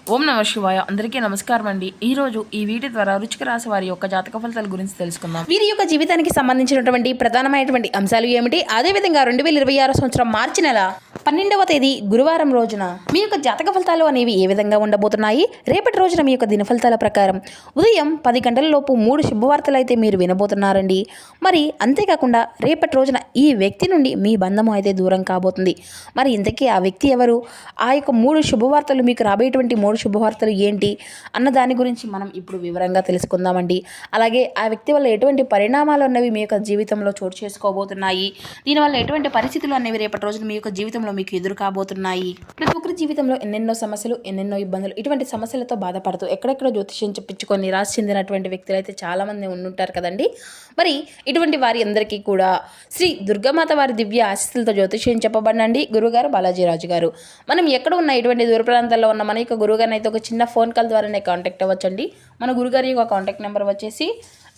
ఓం నమ శివాయ. అందరికీ నమస్కారం అండి. ఈరోజు ఈ వీడియో ద్వారా వృశ్చిక రాశి వారి యొక్క జాతక ఫలితాల గురించి తెలుసుకుందాం. వీరి యొక్క జీవితానికి సంబంధించినటువంటి ప్రధానమైనటువంటి అంశాలు ఏమిటి, అదేవిధంగా 2026 సంవత్సరం మార్చి నెల 12వ తేదీ గురువారం రోజున మీ యొక్క జాతక ఫలితాలు అనేవి ఏ విధంగా ఉండబోతున్నాయి. రేపటి రోజున మీ యొక్క దిన ఫలితాల ప్రకారం ఉదయం 10 గంటల లోపు 3 శుభవార్తలు అయితే మీరు వినబోతున్నారండి. మరి అంతేకాకుండా రేపటి రోజున ఈ వ్యక్తి నుండి మీ బంధము అయితే దూరం కాబోతుంది. మరి ఇంతకీ ఆ వ్యక్తి ఎవరు, ఆ యొక్క 3 శుభవార్తలు, మీకు రాబోయేటువంటి 3 శుభవార్తలు ఏంటి అన్న దాని గురించి మనం ఇప్పుడు వివరంగా తెలుసుకుందామండి. అలాగే ఆ వ్యక్తి వల్ల ఎటువంటి పరిణామాలు అన్నవి మీ యొక్క జీవితంలో చోటు చేసుకోబోతున్నాయి, దీనివల్ల ఎటువంటి పరిస్థితులు అనేవి రేపటి రోజున మీ యొక్క జీవితంలో మీకు ఎదురు కాబోతున్నాయి. ప్రతి ఒక్కరి జీవితంలో ఎన్నెన్నో సమస్యలు, ఎన్నెన్నో ఇబ్బందులు, ఇటువంటి సమస్యలతో బాధపడుతూ ఎక్కడెక్కడో జ్యోతిష్యం చెప్పించుకొని నిరాశ చెందినటువంటి వ్యక్తులు అయితే చాలామంది ఉండుంటారు కదండి. మరి ఇటువంటి వారి అందరికీ కూడా శ్రీ దుర్గామాత వారి దివ్య ఆశీస్సులతో జ్యోతిష్యం చెప్పబడినండి గురుగారు బాలాజీరాజు గారు. మనం ఎక్కడ ఉన్న ఇటువంటి దూర ప్రాంతాల్లో ఉన్న మన యొక్క గురుగారిని అయితే ఒక చిన్న ఫోన్ కాల్ ద్వారానే కాంటాక్ట్ అవ్వచ్చండి. మన గురుగారి యొక్క కాంటాక్ట్ నెంబర్ వచ్చేసి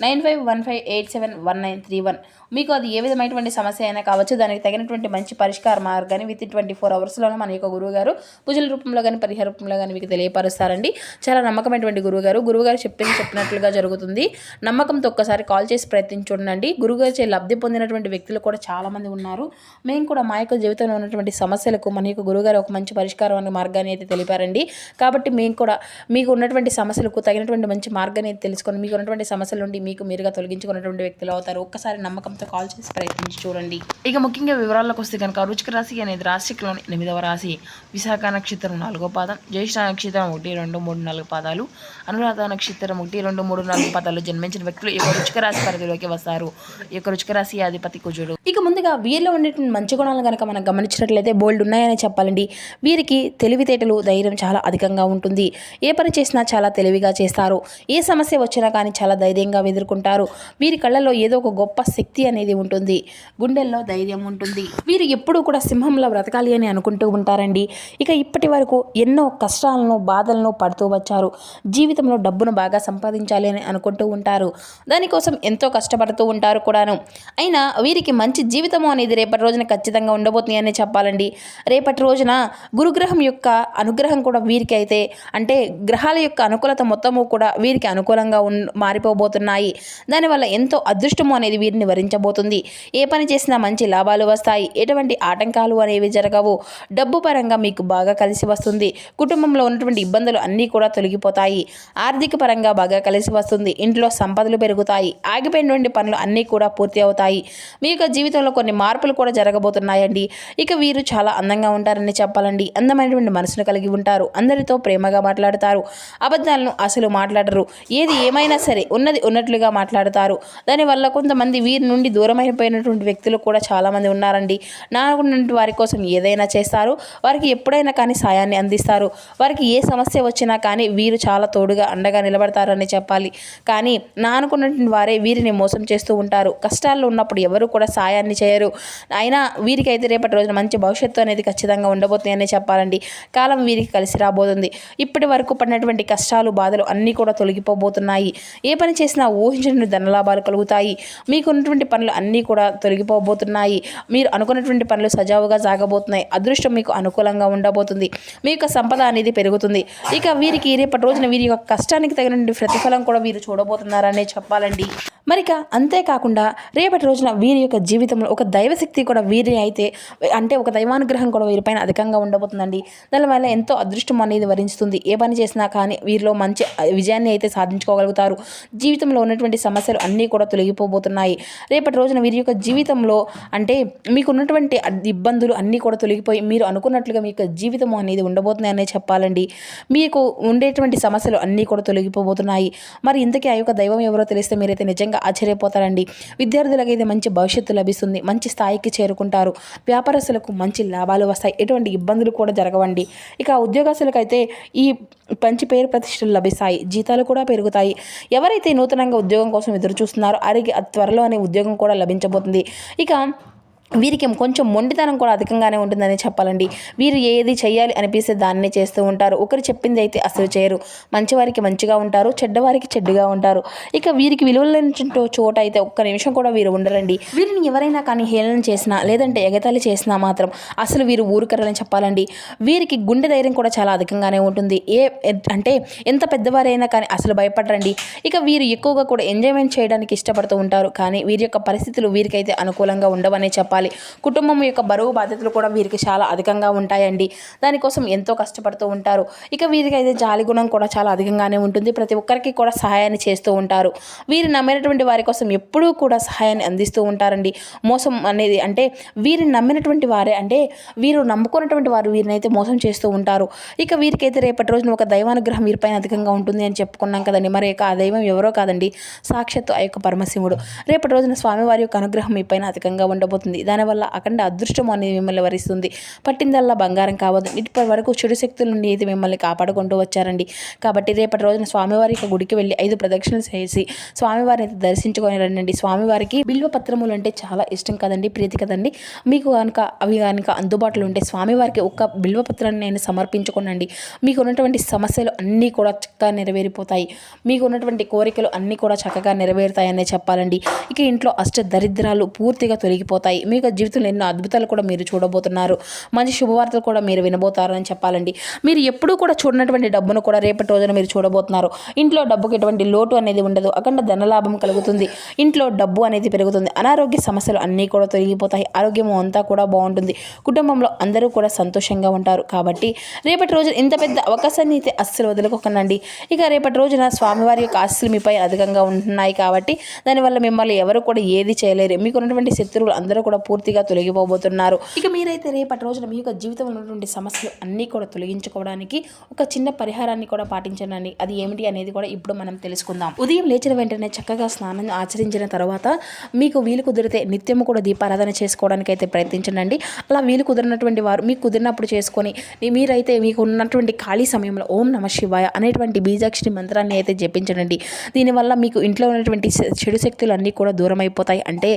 9515871931. మీకు అది ఏ విధమైనటువంటి సమస్య అయినా కావచ్చు, దానికి తగినటువంటి మంచి పరిష్కార మార్గాన్ని విత్ 24 అవర్స్లోనే మన యొక్క గురువుగారు పూజల రూపంలో కానీ పరిహార రూపంలో కానీ మీకు తెలియపరుస్తారండి. చాలా నమ్మకమైనటువంటి గురువుగారు చెప్పినట్లుగా జరుగుతుంది. నమ్మకంతో ఒక్కసారి కాల్ చేసి ప్రయత్నించుండండి. గురువుగారు చే లబ్ధి పొందినటువంటి వ్యక్తులు కూడా చాలామంది ఉన్నారు. మేము కూడా మా యొక్క జీవితంలో ఉన్నటువంటి సమస్యలకు మన యొక్క గురువుగారు ఒక మంచి పరిష్కారం అనే మార్గాన్ని అయితే తెలిపారండి. కాబట్టి మేము కూడా మీకు ఉన్నటువంటి సమస్యలకు తగినటువంటి మంచి మార్గాన్ని అయితే తెలుసుకొని మీకు ఉన్నటువంటి సమస్యల నుండి మీకు మీరుగా తొలగించుకున్నటువంటి వ్యక్తులు అవుతారు. ఒక్కసారి నమ్మకంతో కాల్ చేసి ప్రయత్నించి చూడండి. ఇక ముఖ్యంగా వివరాల్లోకి వస్తే కనుక వృశ్చిక రాశి అనేది రాశిలోని 8వ రాశి. విశాఖ నక్షత్రం 4వ పాదం, జ్యేష్ఠ నక్షత్రం 1, 2, 3, 4 పాదాలు, అనురాధ నక్షత్రం 1, 2, 3, 4 పాదాలు జన్మించిన వ్యక్తులు ఈ యొక్క వృశ్చిక రాశి పరిధిలోకి వస్తారు. ఈ యొక్క వృశ్చిక రాశి అధిపతి కుజుడు. ఇక ముందుగా వీరిలో ఉండేటువంటి మంచి గుణాలు కనుక మనం గమనించినట్లయితే బోల్డ్ ఉన్నాయని చెప్పాలండి. వీరికి తెలివితేటలు, ధైర్యం చాలా అధికంగా ఉంటుంది. ఏ పని చేసినా చాలా తెలివిగా చేస్తారు. ఏ సమస్య వచ్చినా కానీ చాలా ధైర్యంగా ఎదుర్కొంటారు. వీరి కళ్ళల్లో ఏదో ఒక గొప్ప శక్తి అనేది ఉంటుంది. గుండెల్లో ధైర్యం ఉంటుంది. వీరు ఎప్పుడూ కూడా సింహంలో బ్రతకాలి అని అనుకుంటూ ఉంటారండి. ఇక ఇప్పటి వరకు ఎన్నో కష్టాలను, బాధలను పడుతూ వచ్చారు. జీవితంలో డబ్బును బాగా సంపాదించాలి అని అనుకుంటూ ఉంటారు. దానికోసం ఎంతో కష్టపడుతూ ఉంటారు కూడాను. అయినా వీరికి మంచి జీవితము అనేది రేపటి రోజున ఖచ్చితంగా ఉండబోతుంది అని చెప్పాలండి. రేపటి రోజున గురుగ్రహం యొక్క అనుగ్రహం కూడా వీరికి అయితే, అంటే గ్రహాల యొక్క అనుకూలత మొత్తము కూడా వీరికి అనుకూలంగా మారిపోబోతున్నాయి. దానివల్ల ఎంతో అదృష్టము అనేది వీరిని వరించబోతుంది. ఏ పని చేసినా మంచి లాభాలు వస్తాయి. ఎటువంటి ఆటంకాలు అనేవి జరగవు. డబ్బు పరంగా మీకు బాగా కలిసి వస్తుంది. కుటుంబంలో ఉన్నటువంటి ఇబ్బందులు అన్నీ కూడా తొలగిపోతాయి. ఆర్థిక పరంగా బాగా కలిసి వస్తుంది. ఇంట్లో సంపదలు పెరుగుతాయి. ఆగిపోయినటువంటి పనులు అన్నీ కూడా పూర్తి అవుతాయి. మీ యొక్క జీవితంలో కొన్ని మార్పులు కూడా జరగబోతున్నాయండి. ఇక వీరు చాలా అందంగా ఉంటారని చెప్పాలండి. అందమైనటువంటి మనసును కలిగి ఉంటారు. అందరితో ప్రేమగా మాట్లాడతారు. అబద్ధాలను అసలు మాట్లాడరు. ఏది ఏమైనా సరే ఉన్నది ఉన్నట్లుగా మాట్లాడతారు. దానివల్ల కొంతమంది వీరి నుండి దూరమైపోయినటువంటి వ్యక్తులు కూడా చాలామంది ఉన్నారండి. నాకున్నటువంటి వారి కోసం ఏదైనా చేస్తారు. వారికి ఎప్పుడైనా కానీ సాయాన్ని అందిస్తారు. వారికి ఏ సమస్య వచ్చినా కానీ వీరు చాలా తోడుగా అండగా నిలబడతారని చెప్పాలి. కానీ అనుకున్నటువంటి వారే వీరిని మోసం చేస్తూ ఉంటారు. కష్టాల్లో ఉన్నప్పుడు ఎవరు కూడా సాయాన్ని చేయరు. అయినా వీరికైతే రేపటి రోజున మంచి భవిష్యత్తు అనేది ఖచ్చితంగా ఉండబోతుంది అని చెప్పాలండి. కాలం వీరికి కలిసి రాబోతుంది. ఇప్పటి వరకు పడినటువంటి కష్టాలు, బాధలు అన్నీ కూడా తొలగిపోబోతున్నాయి. ఏ పని చేసినా ఊహించిన ధనలాభాలు కలుగుతాయి. మీకు ఉన్నటువంటి పనులు అన్నీ కూడా తొలగిపోబోతున్నాయి. మీరు అనుకున్నటువంటి పనులు సజావుగా సాగబోతున్నాయి. అదృష్టం మీకు అనుకూలంగా ఉండబోతుంది. మీ యొక్క సంపద అనేది పెరుగుతుంది. ఇక వీరికి రేపటి రోజున వీరి యొక్క కష్టానికి తగినటువంటి ప్రతిఫలం కూడా వీరు చూడబోతున్నారనే చెప్పాలండి. మరిక అంతేకాకుండా రేపటి రోజున వీరి యొక్క జీవితంలో ఒక దైవశక్తి కూడా వీరి అయితే, అంటే ఒక దైవానుగ్రహం కూడా వీరిపైన అధికంగా ఉండబోతుందండి. దానివల్ల ఎంతో అదృష్టం అనేది వరించుతుంది. ఏ పని చేసినా కానీ వీరిలో మంచి విజయాన్ని అయితే సాధించుకోగలుగుతారు. జీవితంలో ఉన్నటువంటి సమస్యలు అన్నీ కూడా తొలగిపోబోతున్నాయి. రేపటి రోజున వీరి యొక్క జీవితంలో, అంటే మీకు ఉన్నటువంటి ఇబ్బందులు అన్నీ కూడా తొలగిపోయి మీరు అనుకున్నట్లుగా మీ యొక్క జీవితం అనేది ఉండబోతుంది అనే చెప్పాలండి. మీకు ఉండేటువంటి సమస్యలు అన్నీ కూడా తొలగిపోబోతున్నాయి. మరి ఇంతకీ ఆ యొక్క దైవం ఎవరో తెలిస్తే మీరైతే నిజంగా ఆశ్చర్యపోతారండి. విద్యార్థులకైతే మంచి భవిష్యత్తు లభిస్తుంది. మంచి స్థాయికి చేరుకుంటారు. వ్యాపారస్తులకు మంచి లాభాలు వస్తాయి. ఎటువంటి ఇబ్బందులు కూడా జరగవండి. ఇక ఉద్యోగస్తులకైతే ఈ మంచి పేరు ప్రతిష్టలు లభిస్తాయి. జీతాలు కూడా పెరుగుతాయి. ఎవరైతే నూతనంగా ఉద్యోగం కోసం ఎదురు చూస్తున్నారో వారికి త్వరలో అనే ఉద్యోగం కూడా లభించబోతుంది. ఇక వీరికి కొంచెం మొండితనం కూడా అధికంగానే ఉంటుందని చెప్పాలండి. వీరు ఏది చేయాలి అనిపిస్తే దాన్నే చేస్తూ ఉంటారు. ఒకరు చెప్పింది అయితే అసలు చేయరు. మంచివారికి మంచిగా ఉంటారు, చెడ్డవారికి చెడ్డగా ఉంటారు. ఇక వీరికి విలువలేని చోట అయితే ఒక్క నిమిషం కూడా వీరు ఉండరండి. వీరిని ఎవరైనా కానీ హేళన చేసినా లేదంటే ఎగతాళి చేసినా మాత్రం అసలు వీరు ఊరుకరని చెప్పాలండి. వీరికి గుండె ధైర్యం కూడా చాలా అధికంగానే ఉంటుంది. అంటే ఎంత పెద్దవారైనా కానీ అసలు భయపడరండి. ఇక వీరు ఎక్కువగా కూడా ఎంజాయ్మెంట్ చేయడానికి ఇష్టపడుతూ ఉంటారు. కానీ వీరి యొక్క పరిస్థితులు వీరికైతే అనుకూలంగా ఉండవనే చెప్పాలి. కుటుంబం యొక్క బరువు బాధ్యతలు కూడా వీరికి చాలా అధికంగా ఉంటాయండి. దానికోసం ఎంతో కష్టపడుతూ ఉంటారు. ఇక వీరికి అయితే జాలి గుణం కూడా చాలా అధికంగానే ఉంటుంది. ప్రతి ఒక్కరికి కూడా సహాయాన్ని చేస్తూ ఉంటారు. వీరు నమ్మినటువంటి వారి కోసం ఎప్పుడూ కూడా సహాయాన్ని అందిస్తూ ఉంటారండి. మోసం అనేది అంటే వీరిని నమ్మినటువంటి వారే అంటే వీరు నమ్ముకున్నటువంటి వారు వీరిని అయితే మోసం చేస్తూ ఉంటారు. ఇక వీరికైతే రేపటి రోజున ఒక దైవానుగ్రహం వీరిపైన అధికంగా ఉంటుంది అని చెప్పుకున్నాం కదండి. మరి ఆ దైవం ఎవరో కాదండి, సాక్షాత్తు ఆ యొక్క పరమశివుడు. రేపటి రోజున స్వామివారి యొక్క అనుగ్రహం మీ పైన అధికంగా ఉండబోతుంది. దానివల్ల అఖండ అదృష్టం అనేది మిమ్మల్ని వరిస్తుంది. పట్టిందల్లా బంగారం కావద్దు. ఇప్పటి వరకు చెడు శక్తుల నుండి అయితే మిమ్మల్ని కాపాడుకుంటూ వచ్చారండి. కాబట్టి రేపటి రోజున స్వామివారి యొక్క గుడికి వెళ్ళి 5 ప్రదక్షిణలు చేసి స్వామివారిని అయితే దర్శించుకొని రండి. స్వామివారికి బిల్వ పత్రములు అంటే చాలా ఇష్టం కదండి, ప్రీతి కదండి. మీకు కనుక అవి కనుక అందుబాటులో ఉంటే స్వామివారికి ఒక్క బిల్వ పత్రాన్ని నేను సమర్పించుకోనండి. మీకు ఉన్నటువంటి సమస్యలు అన్నీ కూడా చక్కగా నెరవేరిపోతాయి. మీకు ఉన్నటువంటి కోరికలు అన్నీ కూడా చక్కగా నెరవేరుతాయనే చెప్పాలండి. ఇక ఇంట్లో అష్ట దరిద్రాలు పూర్తిగా తొలగిపోతాయి. మీకు జీవితంలో ఎన్నో అద్భుతాలు కూడా మీరు చూడబోతున్నారు. మంచి శుభవార్తలు కూడా మీరు వినబోతారు అని చెప్పాలండి. మీరు ఎప్పుడూ కూడా చూడనటువంటి డబ్బును కూడా రేపటి రోజున మీరు చూడబోతున్నారు. ఇంట్లో డబ్బుకి ఎటువంటి లోటు అనేది ఉండదు. అఖండ ధనలాభం కలుగుతుంది. ఇంట్లో డబ్బు అనేది పెరుగుతుంది. అనారోగ్య సమస్యలు అన్నీ కూడా తొలగిపోతాయి. ఆరోగ్యం అంతా కూడా బాగుంటుంది. కుటుంబంలో అందరూ కూడా సంతోషంగా ఉంటారు. కాబట్టి రేపటి రోజున ఇంత పెద్ద అవకాశాన్ని అయితే అస్సలు వదులుకోకండి. ఇక రేపటి రోజున స్వామివారి యొక్క ఆశీస్సులు మీపై అధికంగా ఉంటున్నాయి. కాబట్టి దానివల్ల మిమ్మల్ని ఎవరు కూడా ఏది చేయలేరు. మీకు ఉన్నటువంటి శత్రువులు అందరూ కూడా పూర్తిగా తొలగిపోబోతున్నారు. ఇక మీరైతే రేపటి రోజున మీ యొక్క జీవితంలో ఉన్నటువంటి సమస్యలు అన్నీ కూడా తొలగించుకోవడానికి ఒక చిన్న పరిహారాన్ని కూడా పాటించండి. అది ఏమిటి అనేది కూడా ఇప్పుడు మనం తెలుసుకుందాం. ఉదయం లేచిన వెంటనే చక్కగా స్నానం ఆచరించిన తర్వాత మీకు వీలు కుదిరితే నిత్యము కూడా దీపారాధన చేసుకోవడానికి అయితే ప్రయత్నించండి. అలా వీలు కుదిరినటువంటి వారు మీకు కుదిరినప్పుడు చేసుకొని మీరైతే మీకు ఉన్నటువంటి ఖాళీ సమయంలో ఓం నమ శివాయ అనేటువంటి బీజాక్షరి మంత్రాన్ని అయితే జపించండి. దీనివల్ల మీకు ఇంట్లో ఉన్నటువంటి చెడు శక్తులు అన్నీ కూడా దూరం అయిపోతాయి. అంటే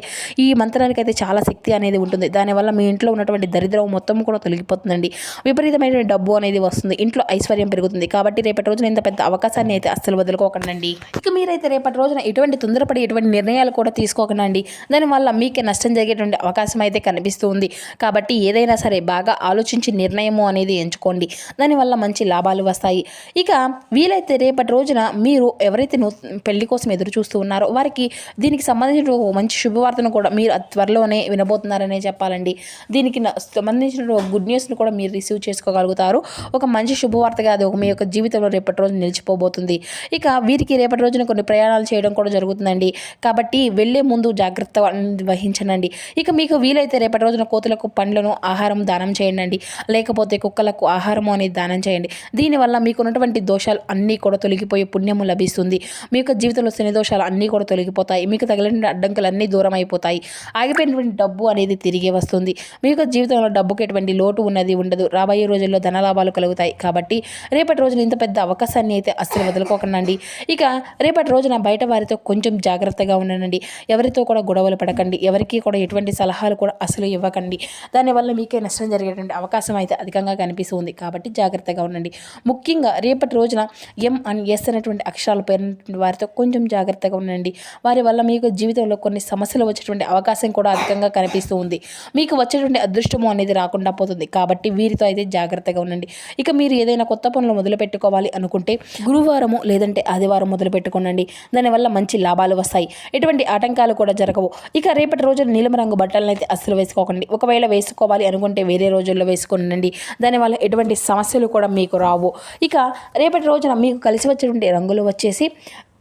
ఈ మంత్రానికి అయితే చాలా శక్తి అనేది ఉంటుంది. దానివల్ల మీ ఇంట్లో ఉన్నటువంటి దరిద్రం మొత్తం కూడా తొలగిపోతుందండి. విపరీతమైనటువంటి డబ్బు అనేది వస్తుంది. ఇంట్లో ఐశ్వర్యం పెరుగుతుంది. కాబట్టి రేపటి రోజున ఇంత పెద్ద అవకాశాన్ని అయితే అస్సలు వదులుకోకండి. ఇక మీరైతే రేపటి రోజున ఎటువంటి తొందరపడి ఎటువంటి నిర్ణయాలు కూడా తీసుకోకండి. దానివల్ల మీకే నష్టం జరిగేటువంటి అవకాశం అయితే కనిపిస్తూ ఉంది. కాబట్టి ఏదైనా సరే బాగా ఆలోచించి నిర్ణయము అనేది ఎంచుకోండి. దానివల్ల మంచి లాభాలు వస్తాయి. ఇక వీలైతే రేపటి రోజున మీరు ఎవరైతే పెళ్లి కోసం ఎదురు చూస్తూ ఉన్నారో వారికి దీనికి సంబంధించిన మంచి శుభవార్తను కూడా మీరు త్వరలోనే వినబోతున్నారనే చెప్పాలండి. దీనికి సంబంధించిన గుడ్ న్యూస్ని కూడా మీరు రిసీవ్ చేసుకోగలుగుతారు. ఒక మంచి శుభవార్తగా అది మీ యొక్క జీవితంలో రేపటి రోజు నిలిచిపోబోతుంది. ఇక వీరికి రేపటి రోజున కొన్ని ప్రయాణాలు చేయడం కూడా జరుగుతుందండి. కాబట్టి వెళ్లే ముందు జాగ్రత్త వహించండి. ఇక మీకు వీలైతే రేపటి రోజున కోతులకు పండ్లను ఆహారం దానం చేయండి. లేకపోతే కుక్కలకు ఆహారం అనేది దానం చేయండి. దీనివల్ల మీకు ఉన్నటువంటి దోషాలు అన్నీ కూడా తొలగిపోయి పుణ్యము లభిస్తుంది. మీ యొక్క జీవితంలో శని దోషాలు అన్నీ కూడా తొలగిపోతాయి. మీకు తగిలిన అడ్డంకులు అన్నీ దూరం అయిపోతాయి. ఆగిపోయినటువంటి డబ్బు అనేది తిరిగి వస్తుంది. మీ యొక్క జీవితంలో డబ్బుకి ఎటువంటి లోటు ఉన్నది ఉండదు. రాబోయే రోజుల్లో ధనలాభాలు కలుగుతాయి. కాబట్టి రేపటి రోజున ఇంత పెద్ద అవకాశాన్ని అయితే అస్సలు వదులుకోకండి. ఇక రేపటి రోజున బయట వారితో కొంచెం జాగ్రత్తగా ఉండండి. ఎవరితో కూడా గొడవలు పడకండి. ఎవరికి కూడా ఎటువంటి సలహాలు కూడా అసలు ఇవ్వకండి. దానివల్ల మీకే నష్టం జరిగేటువంటి అవకాశం అయితే అధికంగా కనిపిస్తుంది. కాబట్టి జాగ్రత్తగా ఉండండి. ముఖ్యంగా రేపటి రోజున ఎం అండ్ ఎస్ అనేటువంటి అక్షరాలు పేరున్నటువంటి వారితో కొంచెం జాగ్రత్తగా ఉండండి. వారి వల్ల మీకు జీవితంలో కొన్ని సమస్యలు వచ్చేటువంటి అవకాశం కూడా అధికంగా కనిపిస్తూ ఉంది. మీకు వచ్చేటువంటి అదృష్టము అనేది రాకుండా పోతుంది. కాబట్టి వీరితో అయితే జాగ్రత్తగా ఉండండి. ఇక మీరు ఏదైనా కొత్త పనులు మొదలు పెట్టుకోవాలి అనుకుంటే గురువారము లేదంటే ఆదివారం మొదలు పెట్టుకోనండి. దానివల్ల మంచి లాభాలు వస్తాయి. ఎటువంటి ఆటంకాలు కూడా జరగవు. ఇక రేపటి రోజున నీలం రంగు బట్టలను అయితే అస్సలు వేసుకోకండి. ఒకవేళ వేసుకోవాలి అనుకుంటే వేరే రోజుల్లో వేసుకోనండి. దానివల్ల ఎటువంటి సమస్యలు కూడా మీకు రావు. ఇక రేపటి రోజున మీకు కలిసి వచ్చేటువంటి రంగులు వచ్చేసి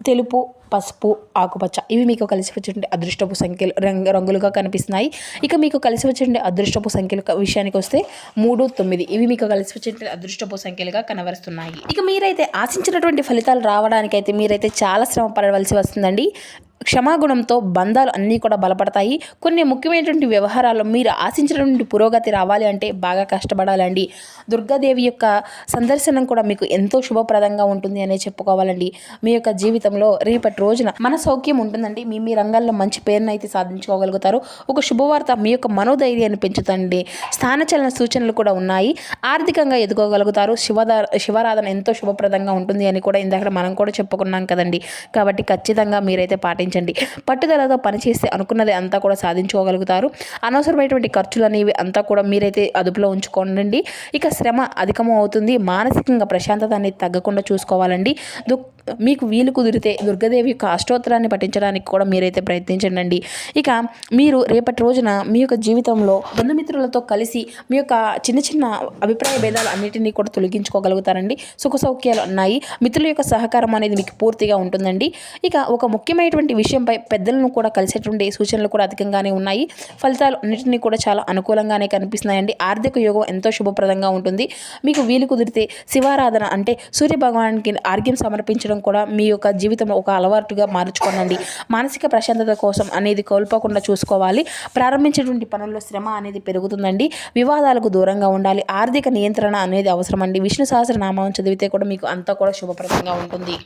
తెలుపు, పసుపు, ఆకుపచ్చ. ఇవి మీకు కలిసి వచ్చేటువంటి అదృష్టపు సంఖ్యలు రంగులుగా కనిపిస్తున్నాయి. ఇక మీకు కలిసి వచ్చేటువంటి అదృష్టపు సంఖ్యల విషయానికి వస్తే 3, 9 ఇవి మీకు కలిసి వచ్చేటువంటి అదృష్టపు సంఖ్యలుగా కనబరుస్తున్నాయి. ఇక మీరైతే ఆశించినటువంటి ఫలితాలు రావడానికైతే మీరైతే చాలా శ్రమ పడవలసి వస్తుందండి. క్షమాగుణంతో బంధాలు అన్నీ కూడా బలపడతాయి. కొన్ని ముఖ్యమైనటువంటి వ్యవహారాల్లో మీరు ఆశించినటువంటి పురోగతి రావాలి అంటే బాగా కష్టపడాలండి. దుర్గాదేవి యొక్క సందర్శనం కూడా మీకు ఎంతో శుభప్రదంగా ఉంటుంది అనే చెప్పుకోవాలండి. మీ యొక్క జీవితంలో రేపటి రోజున మన సౌఖ్యం ఉంటుందండి. మీ రంగాల్లో మంచి పేరును అయితే సాధించుకోగలుగుతారు. ఒక శుభవార్త మీ యొక్క మనోధైర్యాన్ని పెంచుతండి. స్థానచలన సూచనలు కూడా ఉన్నాయి. ఆర్థికంగా ఎదుకోగలుగుతారు. శివారాధన ఎంతో శుభప్రదంగా ఉంటుంది అని కూడా ఇందాక మనం కూడా చెప్పుకున్నాం కదండి. కాబట్టి ఖచ్చితంగా మీరైతే పాటించండి. పట్టుదలతో పనిచేస్తే అనుకున్నది అంతా కూడా సాధించుకోగలుగుతారు. అనవసరమైనటువంటి ఖర్చులు అనేవి అంతా కూడా మీరైతే అదుపులో ఉంచుకోండి. ఇక శ్రమ అధికము అవుతుంది. మానసికంగా ప్రశాంతత అనేది తగ్గకుండా చూసుకోవాలండి. మీకు వీలు కుదిరితే దుర్గాదేవి యొక్క అష్టోత్తరాన్ని పఠించడానికి కూడా మీరైతే ప్రయత్నించండి. ఇక మీరు రేపటి రోజున మీ యొక్క జీవితంలో బంధుమిత్రులతో కలిసి మీ యొక్క చిన్న చిన్న అభిప్రాయ భేదాలు అన్నిటినీ కూడా తొలగించుకోగలుగుతారండి. సుఖ సౌఖ్యాలు ఉన్నాయి. మిత్రుల యొక్క సహకారం అనేది మీకు పూర్తిగా ఉంటుందండి. ఇక ఒక ముఖ్యమైనటువంటి విషయంపై పెద్దలను కూడా కలిసేటువంటి సూచనలు కూడా అధికంగానే ఉన్నాయి. ఫలితాలు అన్నింటినీ కూడా చాలా అనుకూలంగానే కనిపిస్తున్నాయండి. ఆర్థిక యోగం ఎంతో శుభప్రదంగా ఉంటుంది. మీకు వీలు కుదిరితే శివారాధన అంటే సూర్య భగవానికి ఆర్ఘ్యం సమర్పించడం కూడా మీ యొక్క జీవితంలో ఒక అలవాటుగా మార్చుకోనండి. మానసిక ప్రశాంతత కోసం అనేది కోల్పోకుండా చూసుకోవాలి. ప్రారంభించేటువంటి పనుల్లో శ్రమ అనేది పెరుగుతుందండి. వివాదాలకు దూరంగా ఉండాలి. ఆర్థిక నియంత్రణ అనేది అవసరం అండి. విష్ణు సహస్రనామం చదివితే కూడా మీకు అంతా కూడా శుభప్రదంగా ఉంటుంది.